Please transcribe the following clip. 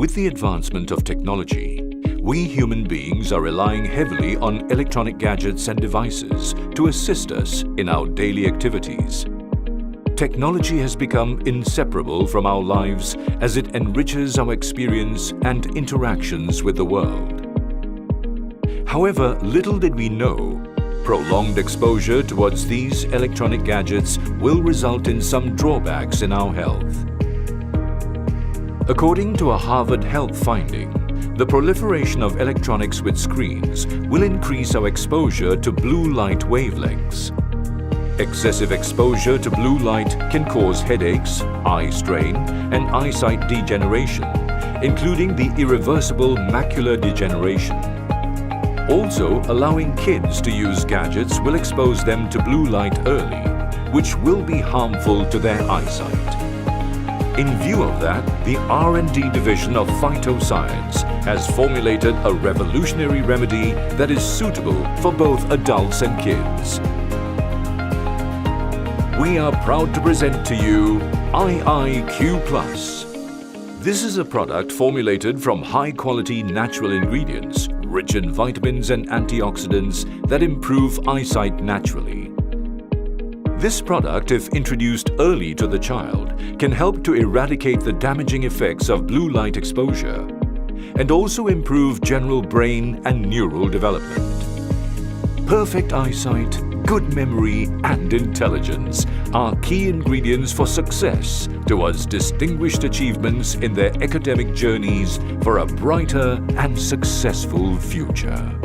With the advancement of technology, we human beings are relying heavily on electronic gadgets and devices to assist us in our daily activities. Technology has become inseparable from our lives as it enriches our experience and interactions with the world. However, little did we know, prolonged exposure towards these electronic gadgets will result in some drawbacks in our health. According to a Harvard Health finding, the proliferation of electronics with screens will increase our exposure to blue light wavelengths. Excessive exposure to blue light can cause headaches, eye strain, and eyesight degeneration, including the irreversible macular degeneration. Also, allowing kids to use gadgets will expose them to blue light early, which will be harmful to their eyesight. In view of that, the R&D division of Phytoscience has formulated a revolutionary remedy that is suitable for both adults and kids. We are proud to present to you iiQ+. This is a product formulated from high-quality natural ingredients, rich in vitamins and antioxidants that improve eyesight naturally. This product, if introduced early to the child, can help to eradicate the damaging effects of blue light exposure and also improve general brain and neural development. Perfect eyesight, good memory and intelligence are key ingredients for success towards distinguished achievements in their academic journeys for a brighter and successful future.